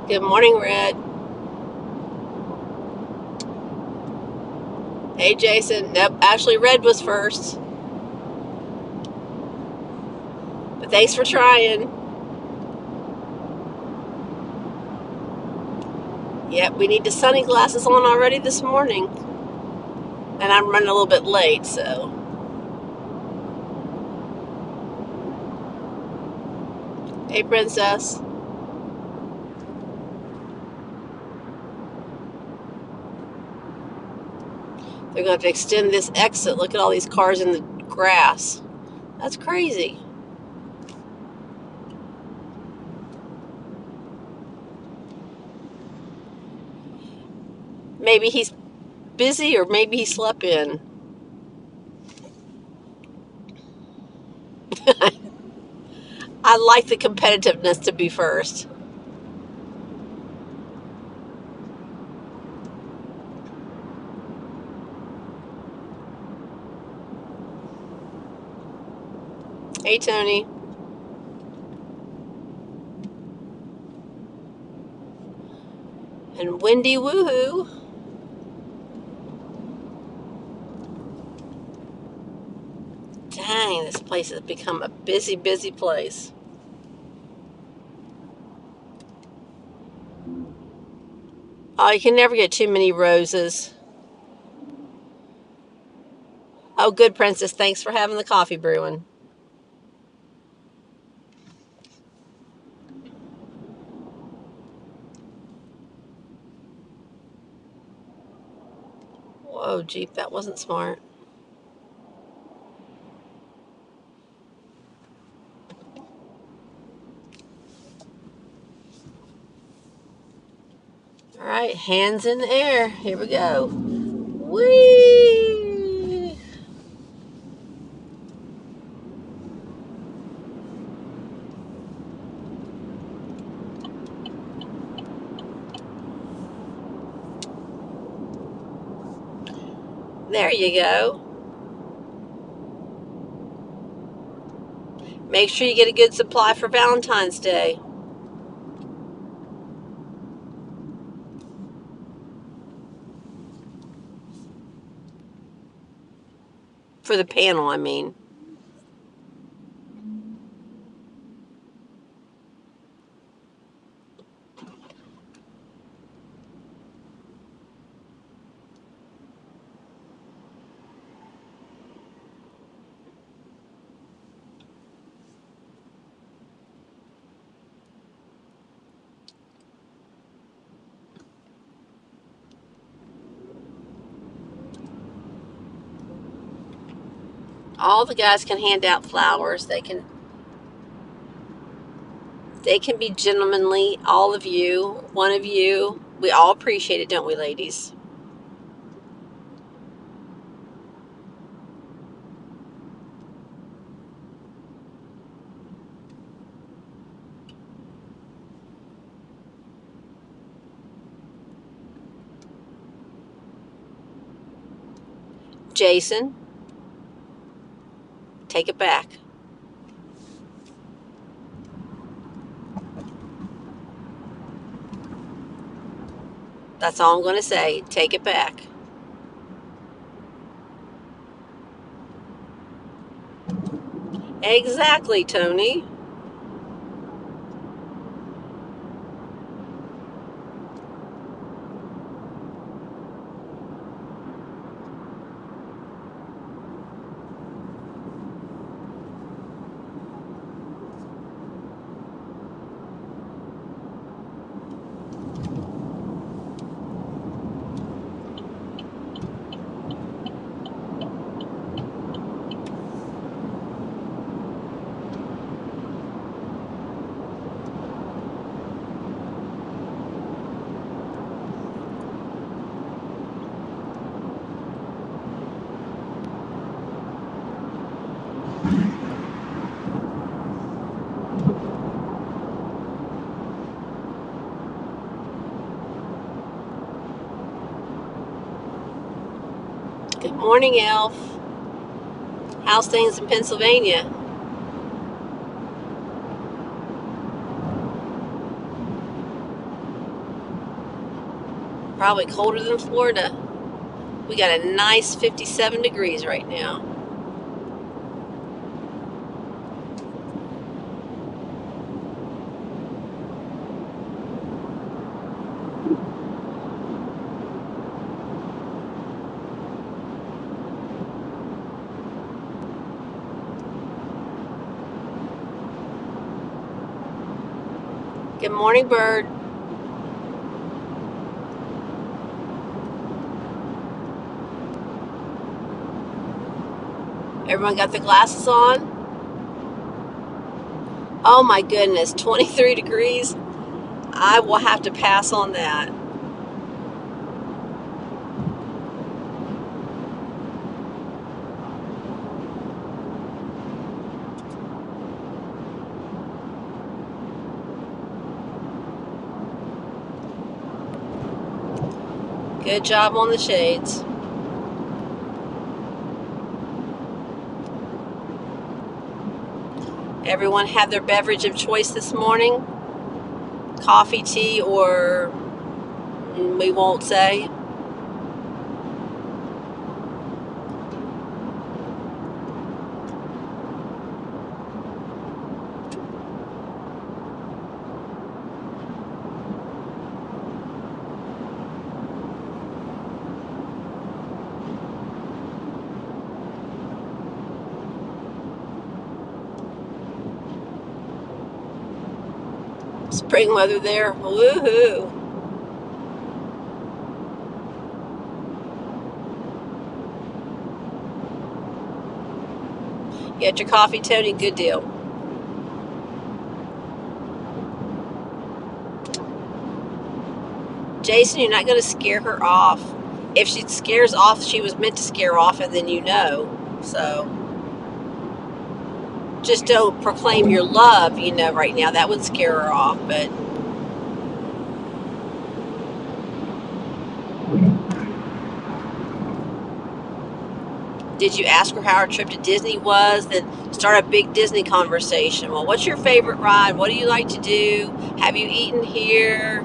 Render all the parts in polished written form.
Good morning, Red. Hey, Jason. Nope, actually, Red was first. But thanks for trying. Yep, we need the sunny glasses on already this morning. And I'm running a little bit late, so. Hey, Princess. They're going to have to extend this exit. Look at all these cars in the grass. That's crazy. Maybe he's busy or maybe he slept in. I like the competitiveness to be first. Hey, Tony. And Wendy Woohoo. Dang, this place has become a busy, busy place. Oh, you can never get too many roses. Oh, good, Princess. Thanks for having the coffee brewing. Whoa, Jeep, that wasn't smart. All right, hands in the air. Here we go. Whee! There you go. Make sure you get a good supply for Valentine's Day. For the panel, I mean. All the guys can hand out flowers. They can be gentlemanly. All of you, one of you. We all appreciate it, don't we, ladies? Jason, take it back. That's all I'm going to say. Take it back. Exactly, Tony. Good morning, Elf. How's things in Pennsylvania? Probably colder than Florida. We got a nice 57 degrees right now. Good morning, Bird. Everyone got the glasses on? Oh my goodness, 23 degrees. I will have to pass on that. Good job on the shades. Everyone have their beverage of choice this morning? Coffee, tea, or we won't say? Spring weather there. Woohoo. Get your coffee, Tony. Good deal. Jason, you're not going to scare her off. If she scares off, she was meant to scare off, and then you know. So just don't proclaim your love, right now. That would scare her off, but did you ask her how her trip to Disney was? Then start a big Disney conversation. Well, what's your favorite ride? What do you like to do? Have you eaten here?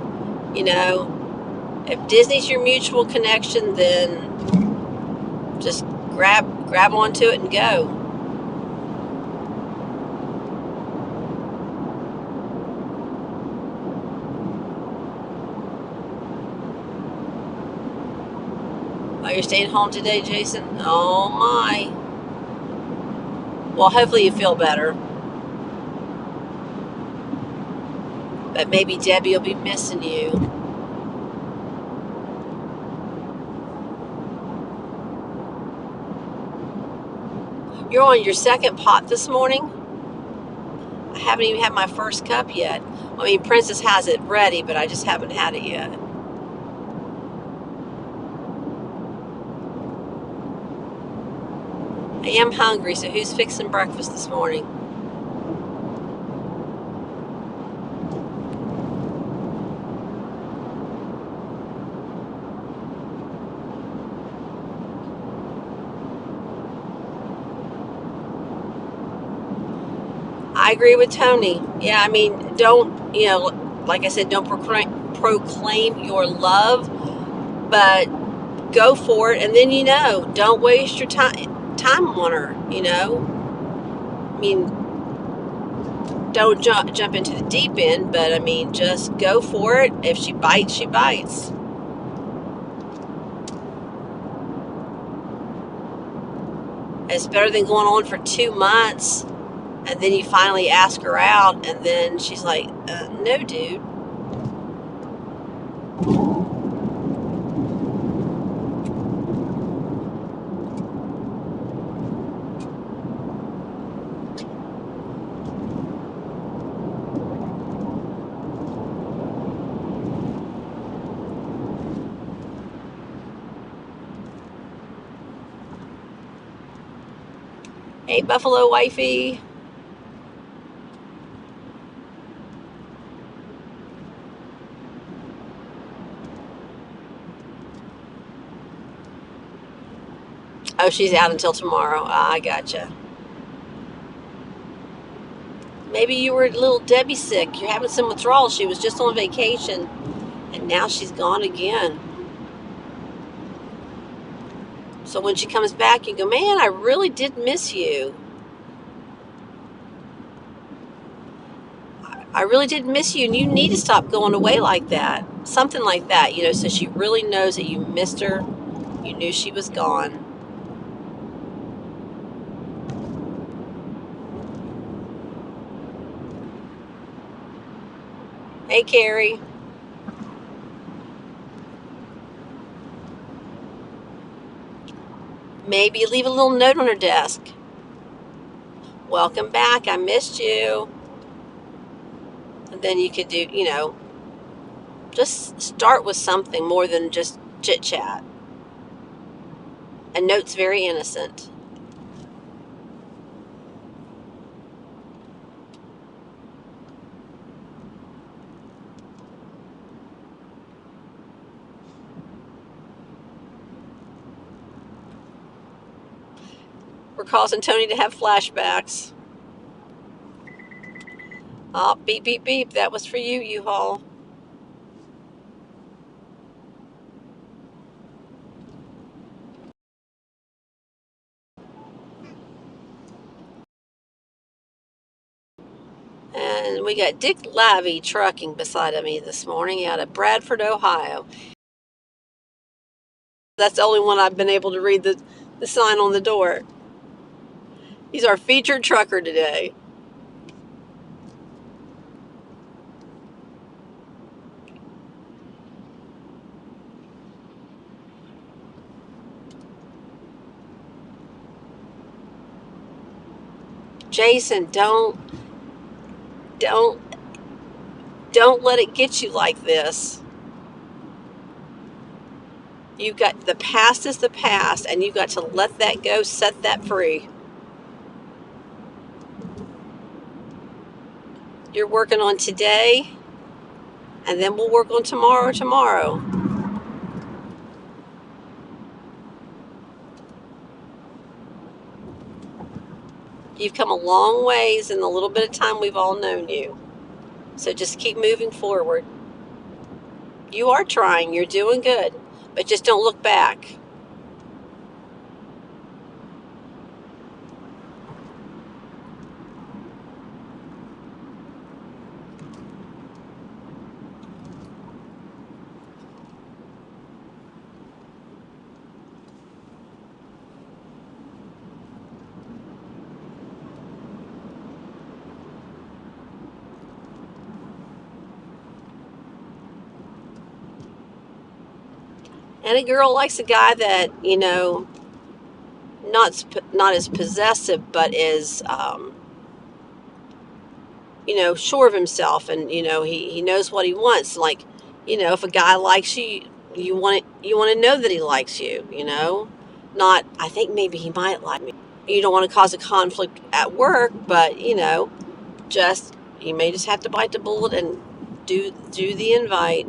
If Disney's your mutual connection, then just grab onto it and go. Oh, you're staying home today, Jason? Oh my. Well, hopefully you feel better. But maybe Debbie will be missing you. You're on your second pot this morning? I haven't even had my first cup yet. I mean, Princess has it ready, but I just haven't had it yet. I am hungry, so who's fixing breakfast this morning? I agree with Tony. Yeah, I mean, don't, like I said, don't proclaim your love, but go for it. And then, don't waste your time on her, I mean, don't jump into the deep end, but I mean, just go for it. If she bites, she bites. It's better than going on for 2 months and then you finally ask her out and then she's like, no, dude. Hey, Buffalo Wifey. Oh, she's out until tomorrow. I gotcha. Maybe you were a little Debbie sick. You're having some withdrawals. She was just on vacation, and now she's gone again. So when she comes back, you go, man, I really did miss you. I really did miss you, and you need to stop going away like that. Something like that, so she really knows that you missed her. You knew she was gone. Hey, Carrie. Maybe leave a little note on her desk. Welcome back. I missed you. And then you could do, just start with something more than just chit chat. A note's very innocent. We're causing Tony to have flashbacks. Oh, beep, beep, beep. That was for you, U-Haul. And we got Dick Lavey trucking beside of me this morning out of Bradford, Ohio. That's the only one I've been able to read the sign on the door. He's our featured trucker today. Jason, don't let it get you like this. You've got, the past is the past, and you've got to let that go, set that free. You're working on today, and then we'll work on tomorrow. You've come a long ways in the little bit of time we've all known you. So just keep moving forward. You are trying. You're doing good. But just don't look back. And a girl likes a guy that, not as possessive, but is, sure of himself, and he knows what he wants. Like, if a guy likes you, you want to know that he likes you. Not, I think maybe he might like me. You don't want to cause a conflict at work, but just you may just have to bite the bullet and do the invite.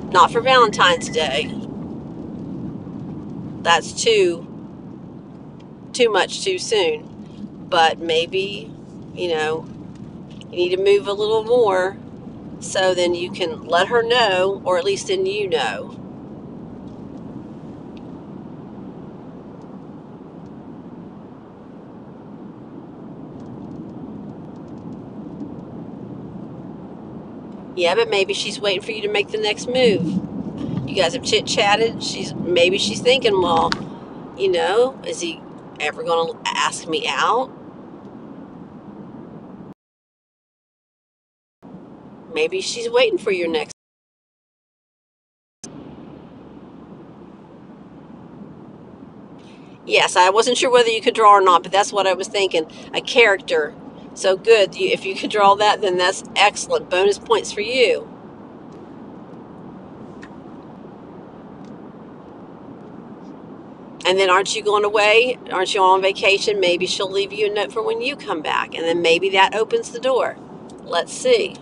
Not for Valentine's Day. That's too much too soon. But maybe, you need to move a little more, so then you can let her know, or at least then you know. Yeah, but maybe she's waiting for you to make the next move. You guys have chit-chatted. Maybe she's thinking, well, is he ever going to ask me out? Maybe she's waiting for your next. Yes, I wasn't sure whether you could draw or not, but that's what I was thinking. A character. So good. If you could draw that, then that's excellent. Bonus points for you. And then aren't you going away? Aren't you on vacation? Maybe she'll leave you a note for when you come back. And then maybe that opens the door. Let's see.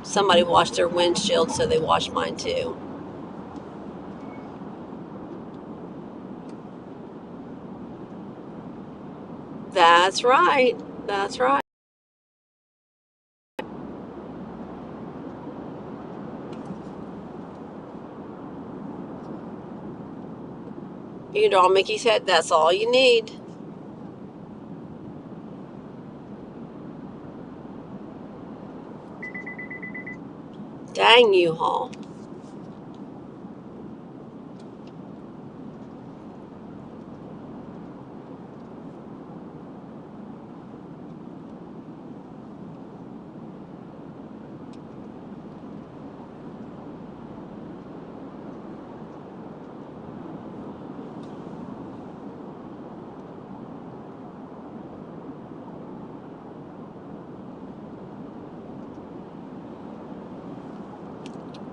Somebody washed their windshield, so they washed mine too. That's right. That's right. draw Mickey's head, that's all you need. Dang you, Hall.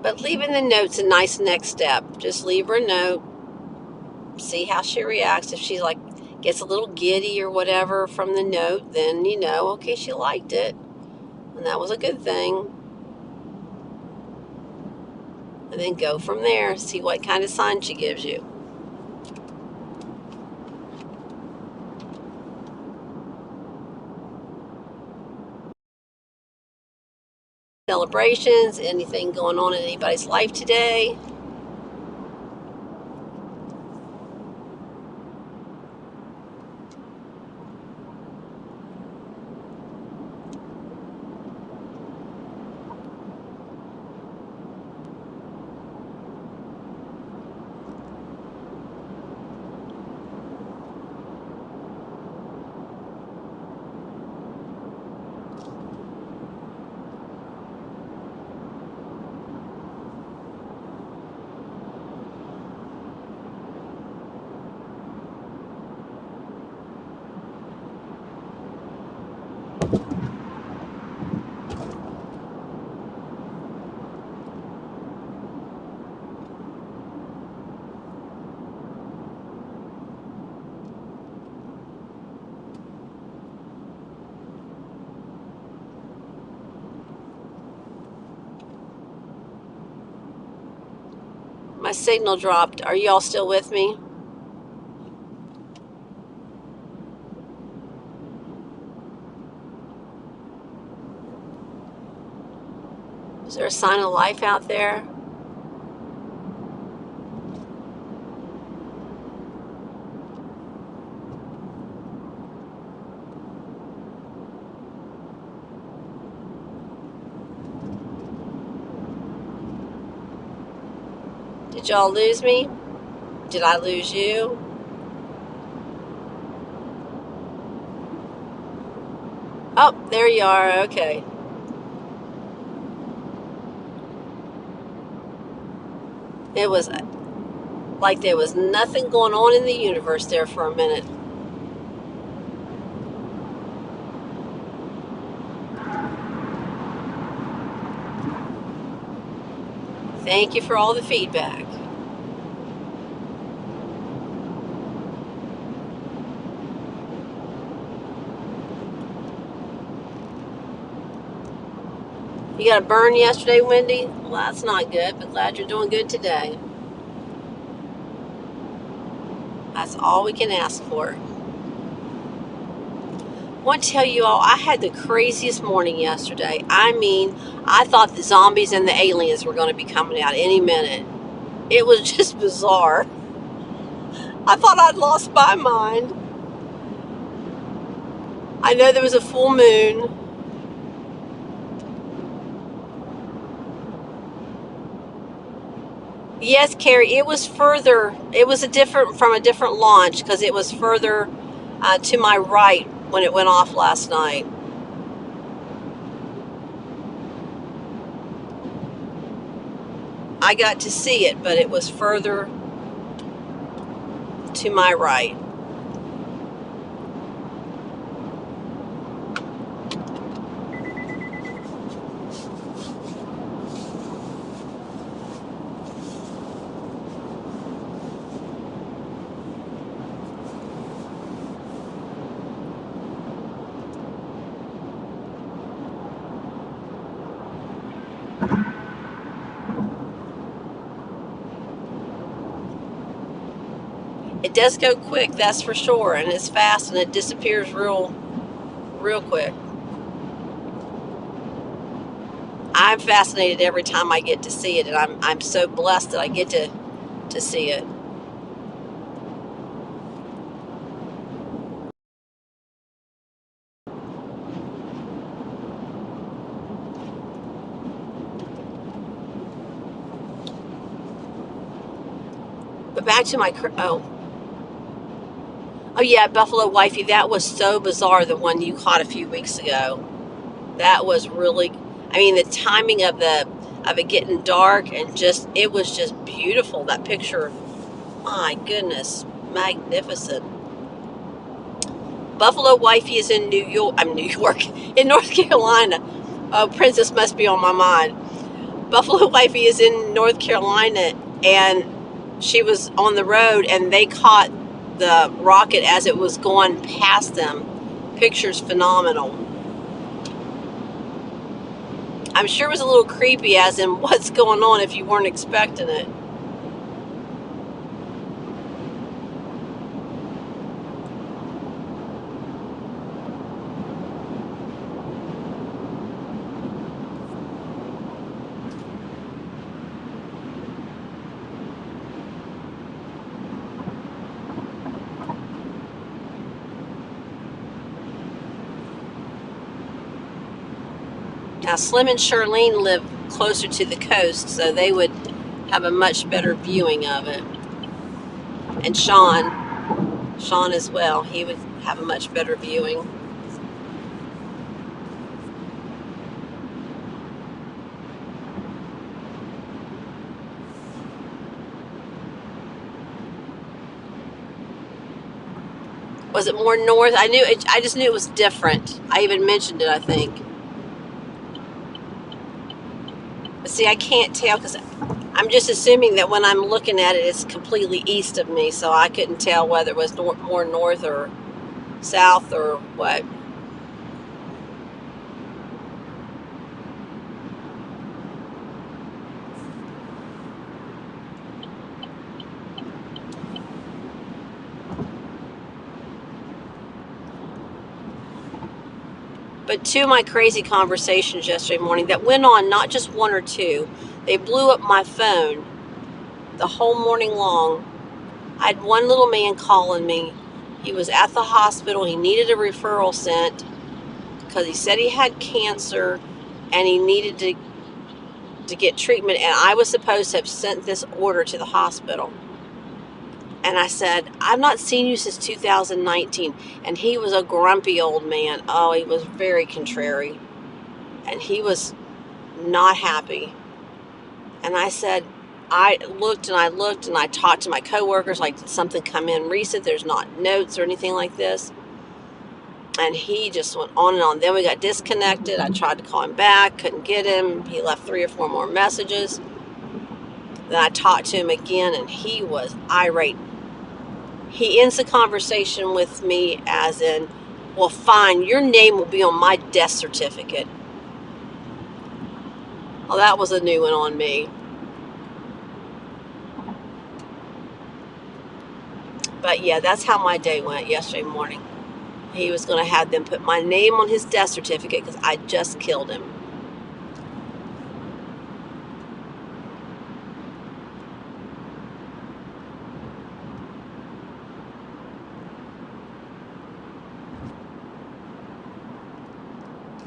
But leaving the note's a nice next step. Just leave her a note. See how she reacts. If she gets a little giddy or whatever from the note, then okay, she liked it. And that was a good thing. And then go from there. See what kind of sign she gives you. Celebrations, anything going on in anybody's life today. My signal dropped. Are y'all still with me? Is there a sign of life out there? Did y'all lose me? Did I lose you? Oh, there you are. Okay. It was like there was nothing going on in the universe there for a minute. Thank you for all the feedback. You got a burn yesterday, Wendy? Well, that's not good, but glad you're doing good today. That's all we can ask for. I want to tell you all, I had the craziest morning yesterday. I mean, I thought the zombies and the aliens were going to be coming out any minute. It was just bizarre. I thought I'd lost my mind. I know there was a full moon. Yes, Carrie, it was further. It was from a different launch because it was further to my right when it went off last night. I got to see it, but it was further to my right. It does go quick, that's for sure, and it's fast and it disappears real quick. I'm fascinated every time I get to see it, and I'm so blessed that I get to see it. But back to my, oh yeah, Buffalo Wifey, that was so bizarre, the one you caught a few weeks ago. That was really, I mean, the timing of it getting dark, and just, it was just beautiful. That picture, my goodness, magnificent. Buffalo Wifey is in New York. I'm New York, in North Carolina. Oh, Princess must be on my mind. Buffalo Wifey is in North Carolina, and she was on the road, and they caught the rocket as it was going past them. Picture's phenomenal. I'm sure it was a little creepy, as in what's going on if you weren't expecting it. Now, Slim and Charlene live closer to the coast, so they would have a much better viewing of it. And Sean as well, he would have a much better viewing. Was it more north? I just knew it was different. I even mentioned it, I think. But see, I can't tell because I'm just assuming that when I'm looking at it, it's completely east of me, so I couldn't tell whether it was more north or south or what. But two of my crazy conversations yesterday morning that went on not just one or two, they blew up my phone the whole morning long. I had one little man calling me. He was at the hospital. He needed a referral sent because he said he had cancer and he needed to get treatment. And I was supposed to have sent this order to the hospital. And I said, I've not seen you since 2019. And he was a grumpy old man. Oh, he was very contrary. And he was not happy. And I said, I looked and I talked to my coworkers, like, did something come in recent? There's not notes or anything like this. And he just went on and on. Then we got disconnected. I tried to call him back, couldn't get him. He left 3 or 4 more messages. Then I talked to him again, and he was irate. He ends the conversation with me as in, well, fine, your name will be on my death certificate. Well, that was a new one on me. But yeah, that's how my day went yesterday morning. He was going to have them put my name on his death certificate because I just killed him.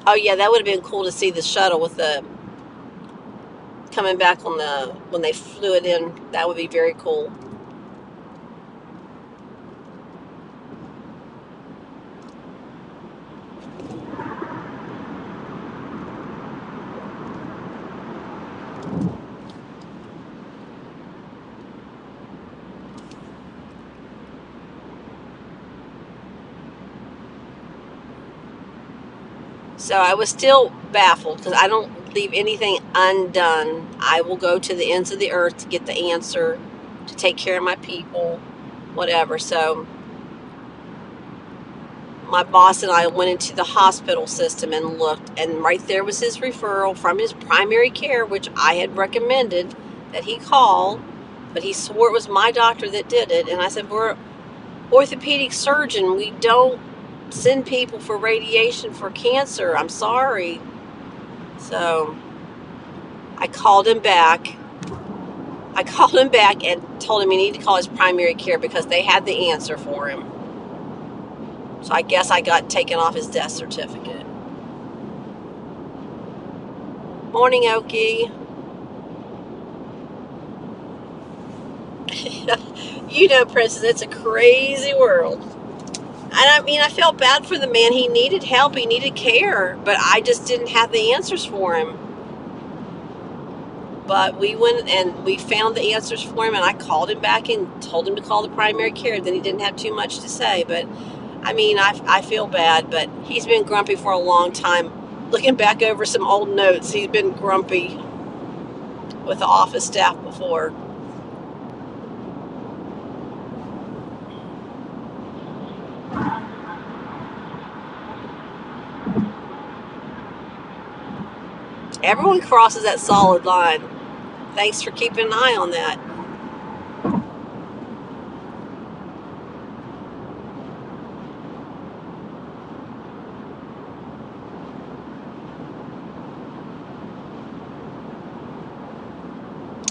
Oh yeah, that would have been cool to see the shuttle with the coming back on the when they flew it in. That would be very cool. So I was still baffled because I don't leave anything undone. I will go to the ends of the earth to get the answer, to take care of my people, whatever. So my boss and I went into the hospital system and looked, and right there was his referral from his primary care, which I had recommended that he call, but he swore it was my doctor that did it. And I said, we're an orthopedic surgeon. We don't send people for radiation for cancer. I'm sorry. So I called him back. And told him he needed to call his primary care because they had the answer for him. So I guess I got taken off his death certificate. Morning, Okie. You know, Princess, it's a crazy world. And I mean, I felt bad for the man. He needed help, he needed care, but I just didn't have the answers for him. But we went and we found the answers for him, and I called him back and told him to call the primary care. Then he didn't have too much to say. But I mean, I feel bad, but he's been grumpy for a long time. Looking back over some old notes, he's been grumpy with the office staff before. Everyone crosses that solid line. Thanks for keeping an eye on that.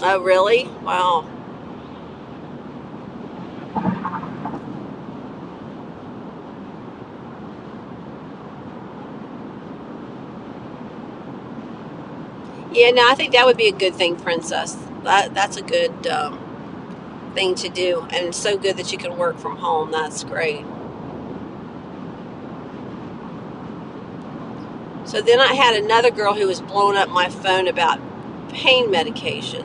Oh, really? Wow. Yeah, no, I think that would be a good thing, Princess. That's a good thing to do, and it's so good that you can work from home. That's great. So then I had another girl who was blowing up my phone about pain medication,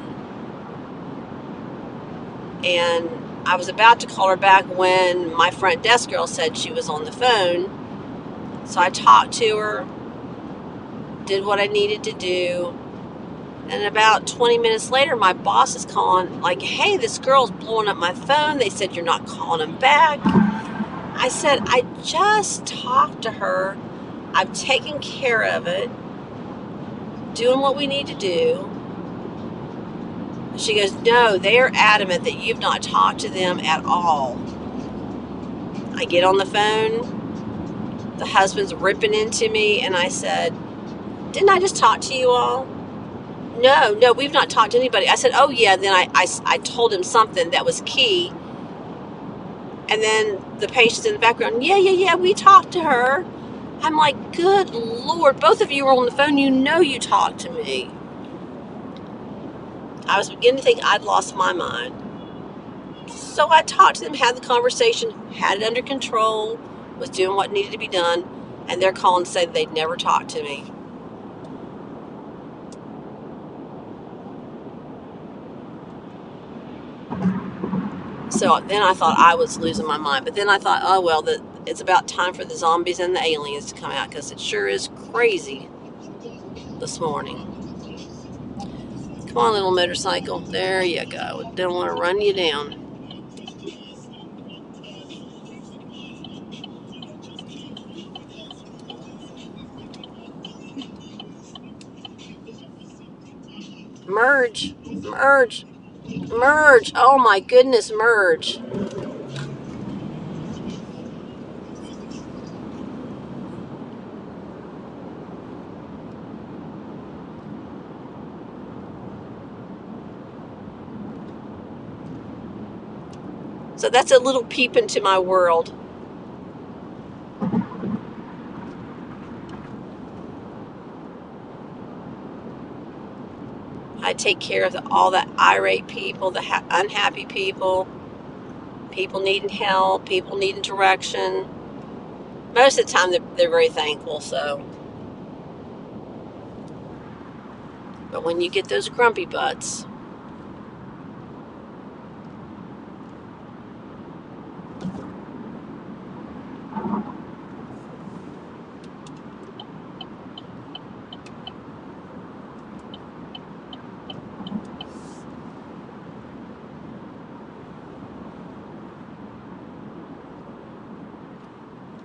and I was about to call her back when my front desk girl said she was on the phone. So I talked to her, did what I needed to do, and about 20 minutes later, my boss is calling, like, hey, this girl's blowing up my phone. They said you're not calling them back. I said, I just talked to her. I've taken care of it, doing what we need to do. She goes, no, they are adamant that you've not talked to them at all. I get on the phone. The husband's ripping into me, and I said, didn't I just talk to you all? No, we've not talked to anybody. I said, oh, yeah. Then I told him something that was key. And then the patient's in the background, yeah, we talked to her. I'm like, good Lord, both of you were on the phone. You know you talked to me. I was beginning to think I'd lost my mind. So I talked to them, had the conversation, had it under control, was doing what needed to be done, and they're calling to say they'd never talked to me. So then I thought I was losing my mind. But then I thought, oh, well, it's about time for the zombies and the aliens to come out, because it sure is crazy this morning. Come on, little motorcycle. There you go. Don't want to run you down. Merge. Merge. Merge. Oh, my goodness, merge. So that's a little peep into my world. I take care of all the irate people, the unhappy people, people needing help, people needing direction. Most of the time, they're very thankful. So, but when you get those grumpy butts,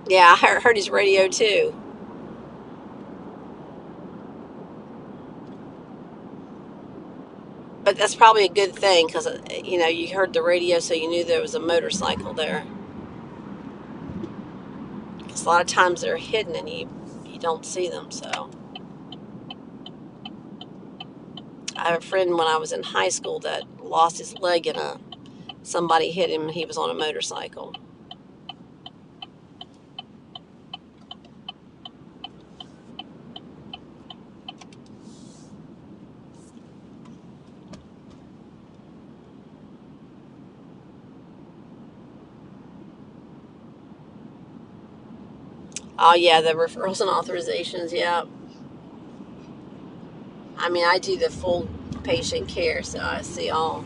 yeah, I heard his radio too. But that's probably a good thing, because you heard the radio, so you knew there was a motorcycle there. Because a lot of times they're hidden and you don't see them. So I have a friend when I was in high school that lost his leg in somebody hit him, and he was on a motorcycle. Oh yeah, the referrals and authorizations. Yeah, I mean, I do the full patient care, so I see all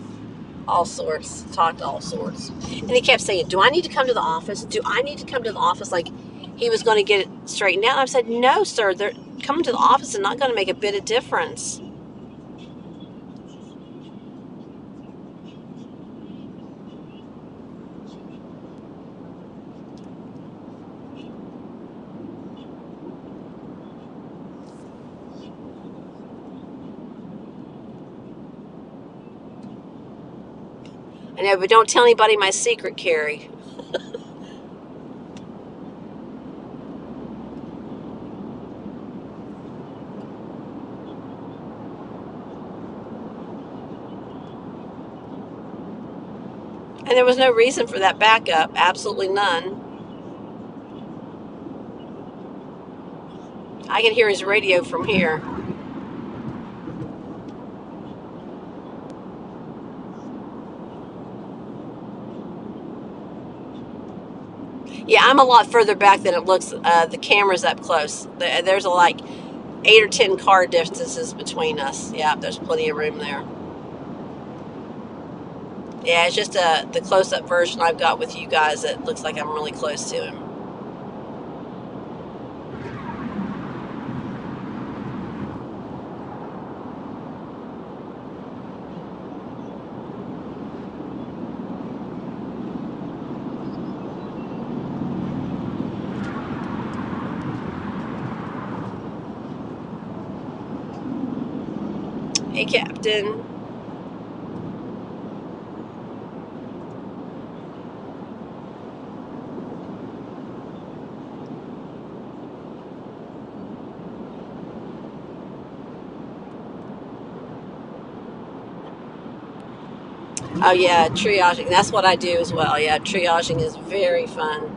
sorts, talk to all sorts. And he kept saying, "Do I need to come to the office? Do I need to come to the office?" Like he was going to get it straightened out. I said, "No, sir. They're coming to the office is not going to make a bit of difference." I know, but don't tell anybody my secret, Carrie. And there was no reason for that backup. Absolutely none. I can hear his radio from here. Yeah, I'm a lot further back than it looks. The camera's up close. There's a like 8 or 10 car distances between us. Yeah, there's plenty of room there. Yeah, it's just the close-up version I've got with you guys. It looks like I'm really close to him. Hey, Captain. Oh yeah, triaging. That's what I do as well. Yeah, triaging is very fun.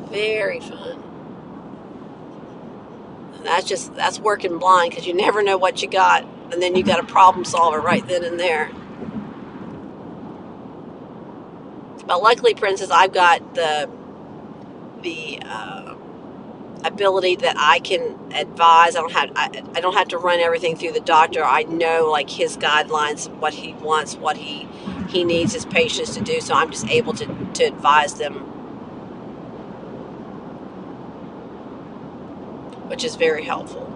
Very fun. And that's working blind because you never know what you got, and then you got a problem solver right then and there. But luckily, Princess, I've got the ability that I can advise. I don't have to run everything through the doctor. I know like his guidelines, what he wants, what he needs his patients to do. So I'm just able to advise them, which is very helpful.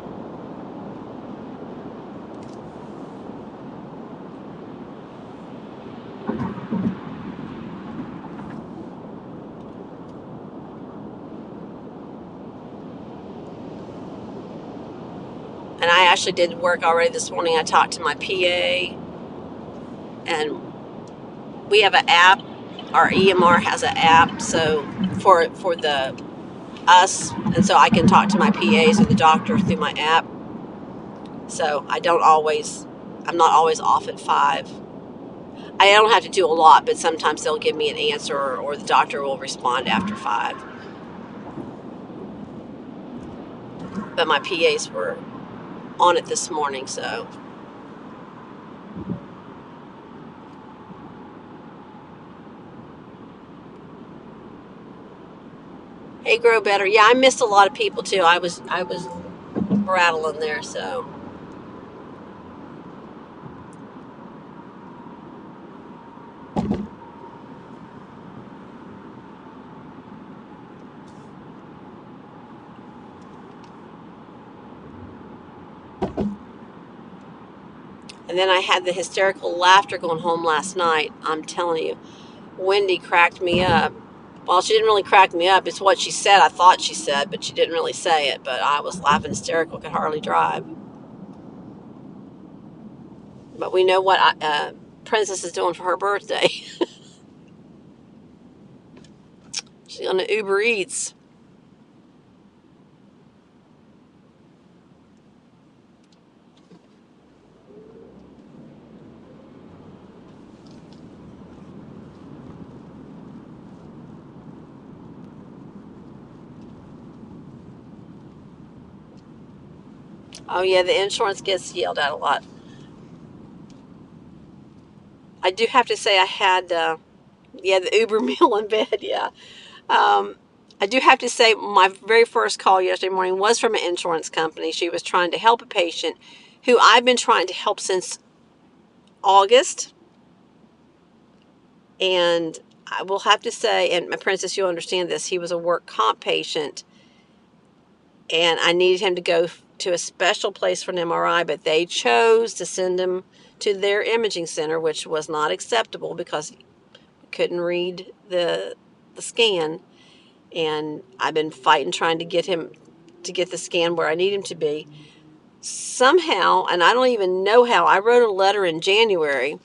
And I actually did work already this morning. I talked to my PA, and we have an app. Our EMR has an app, so for the us, and so I can talk to my PAs or the doctor through my app. So I'm not always off at 5. I don't have to do a lot, but sometimes they'll give me an answer, or the doctor will respond after 5. But my PAs were on it this morning, so. Hey, Grow Better. Yeah, I missed a lot of people too. I was rattling there, so. And then I had the hysterical laughter going home last night. I'm telling you, Wendy cracked me up. Well, she didn't really crack me up. It's what she said. I thought she said, but she didn't really say it. But I was laughing hysterical. Could hardly drive. But we know what Princess is doing for her birthday. She's on the Uber Eats. Oh yeah, the insurance gets yelled at a lot. I do have to say I had Yeah, the Uber meal in bed. Yeah. Um, I do have to say, my very first call yesterday morning was from an insurance company. She was trying to help a patient who I've been trying to help since August. And I will have to say, and my princess, you'll understand this, he was a work comp patient, and I needed him to go to a special place for an MRI, but they chose to send him to their imaging center, which was not acceptable because he couldn't read the scan. And I've been fighting trying to get him to get the scan where I need him to be. Somehow, and I don't even know how, I wrote a letter in January,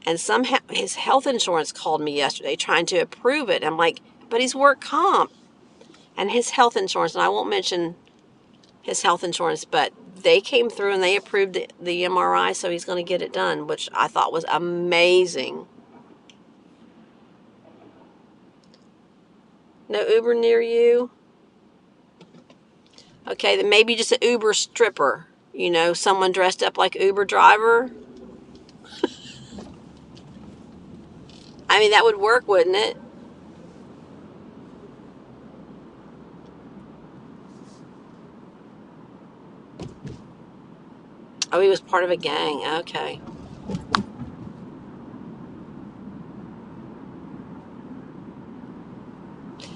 and somehow his health insurance called me yesterday trying to approve it. I'm like, but he's work comp. And his health insurance, and I won't mention his health insurance, but they came through and they approved the MRI, so he's going to get it done, which I thought was amazing. No Uber near you? Okay, then maybe just an Uber stripper. You know, someone dressed up like Uber driver. I mean, that would work, wouldn't it? Oh, he was part of a gang. Okay.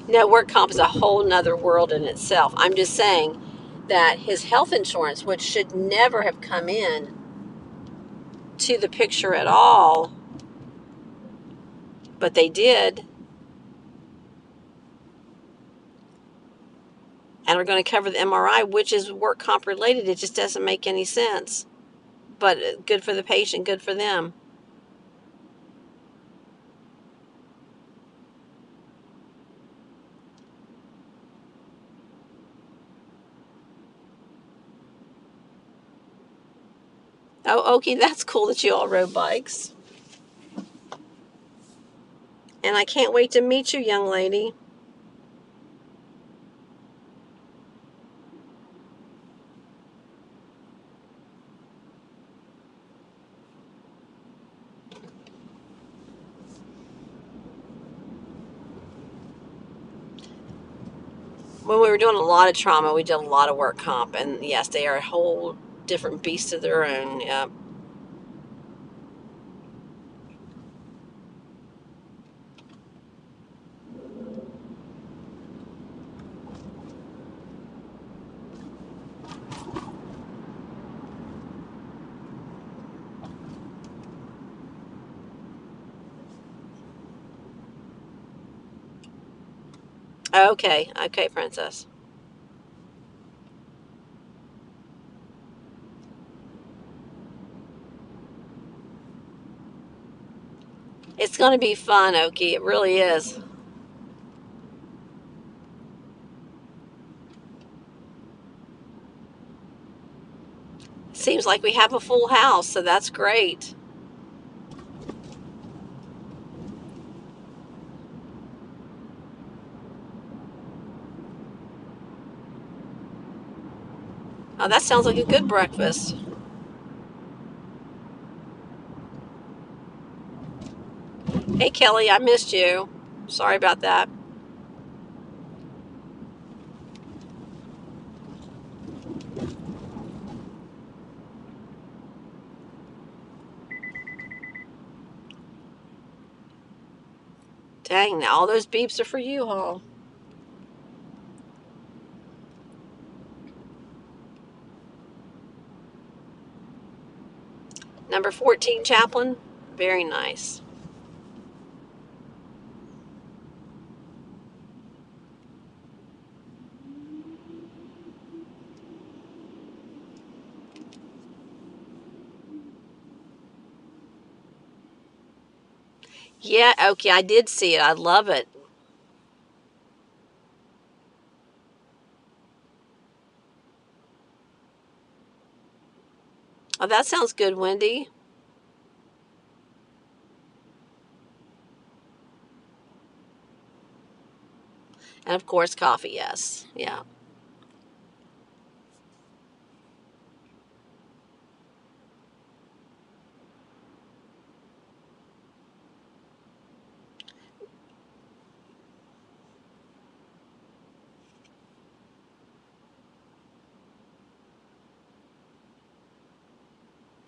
No, work comp is a whole nother world in itself. I'm just saying that his health insurance, which should never have come in to the picture at all, but they did, and are going to cover the MRI, which is work comp related. It just doesn't make any sense. But good for the patient, good for them. Oh, okay, that's cool that you all rode bikes. And I can't wait to meet you, young lady. When we were doing a lot of trauma, we did a lot of work comp. And yes, they are a whole different beast of their own. Yeah. Okay, okay, princess. It's going to be fun, Okie. It really is. Seems like we have a full house, so that's great. Oh, that sounds like a good breakfast. Hey, Kelly, I missed you. Sorry about that. Dang, now all those beeps are for you, huh? Number 14, Chaplain. Very nice. Yeah, okay, I did see it. I love it. Oh, that sounds good, Wendy. And of course, coffee, yes. Yeah.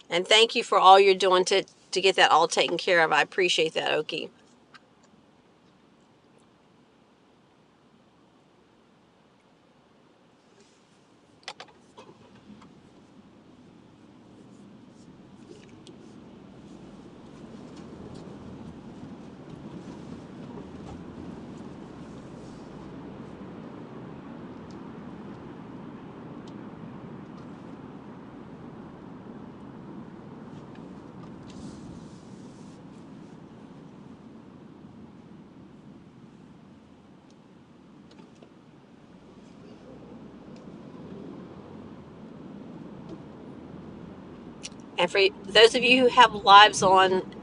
And thank you for all you're doing to get that all taken care of. I appreciate that, Oki. And for those of you who have lives on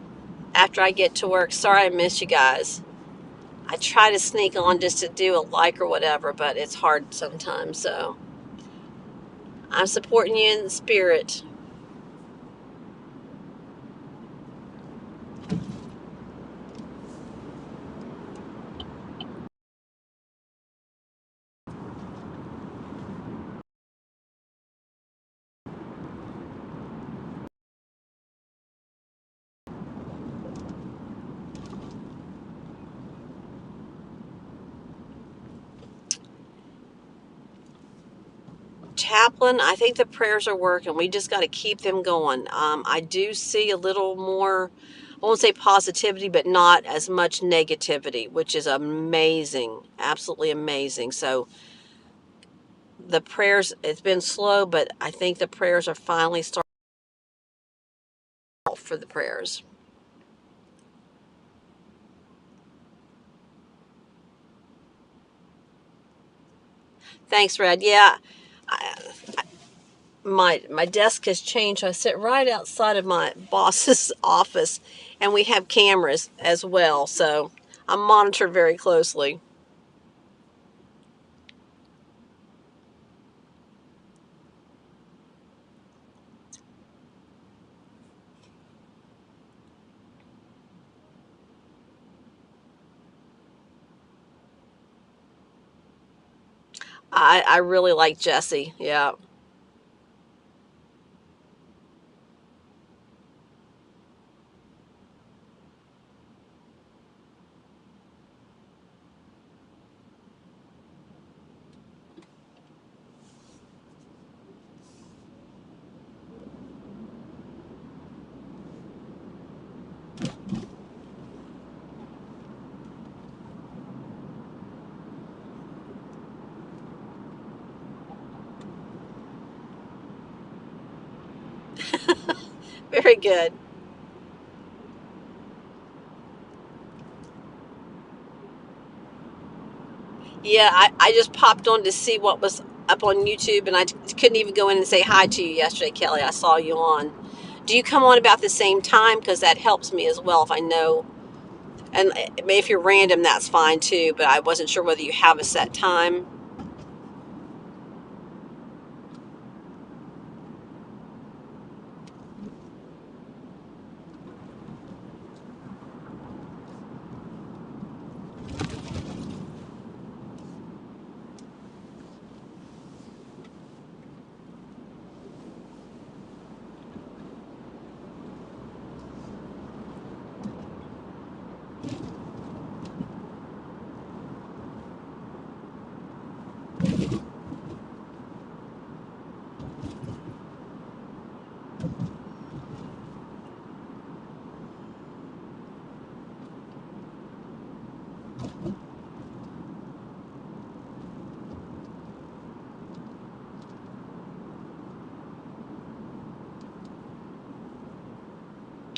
after I get to work, sorry I missed you guys. I try to sneak on just to do a like or whatever, but it's hard sometimes. So I'm supporting you in the spirit. Chaplain, I think the prayers are working. We just got to keep them going. I do see a little more, I won't say positivity, but not as much negativity, which is amazing. Absolutely amazing. So the prayers, it's been slow, but I think the prayers are finally starting for the prayers. Thanks, Red. Yeah, I, my desk has changed. I sit right outside of my boss's office, and we have cameras as well, so I'm monitored very closely. I really like Jesse. Yeah, very good. Yeah, I just popped on to see what was up on YouTube, and I couldn't even go in and say hi to you yesterday, Kelly. I saw you on. Do you come on about the same time? Because that helps me as well if I know. And if you're random, that's fine too. But I wasn't sure whether you have a set time.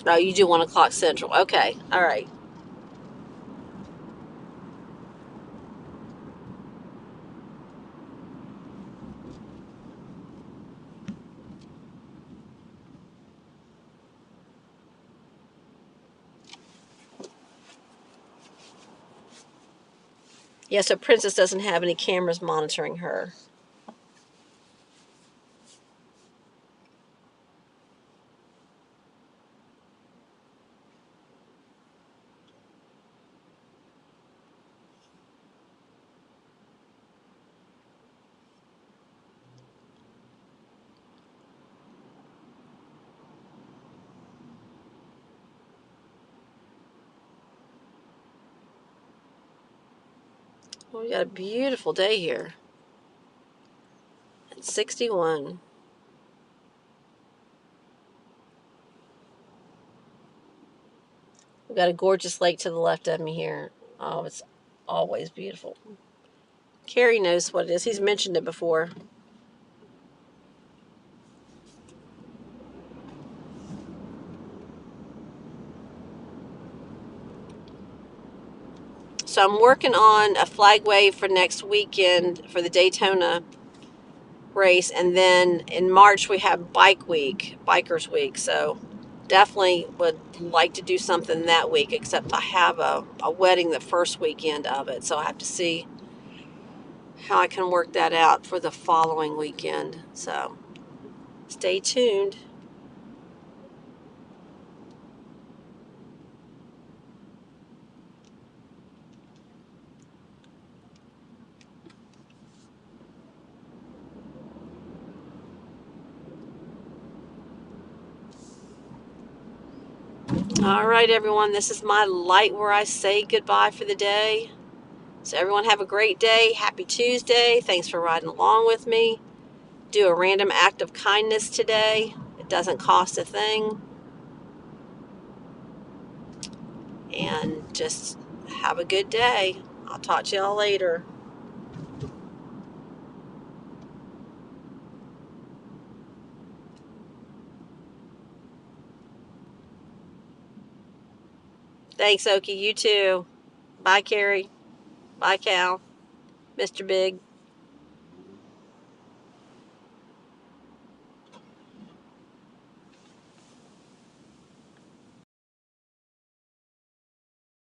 Oh, you do 1 o'clock Central. Okay, all right. Yeah, so Princess doesn't have any cameras monitoring her. Well, we got a beautiful day here. It's 61. We've got a gorgeous lake to the left of me here. Oh, it's always beautiful. Carrie knows what it is. He's mentioned it before. So I'm working on a flag wave for next weekend for the Daytona race, and then in March we have Bikers Week. So definitely would like to do something that week, except I have a wedding the first weekend of it, so I have to see how I can work that out for the following weekend. So stay tuned. All right, everyone, this is my light where I say goodbye for the day. So everyone have a great day. Happy Tuesday. Thanks for riding along with me. Do a random act of kindness today. It doesn't cost a thing. And just have a good day. I'll talk to y'all later. Thanks, Okie. You too. Bye, Carrie. Bye, Cal. Mr. Big.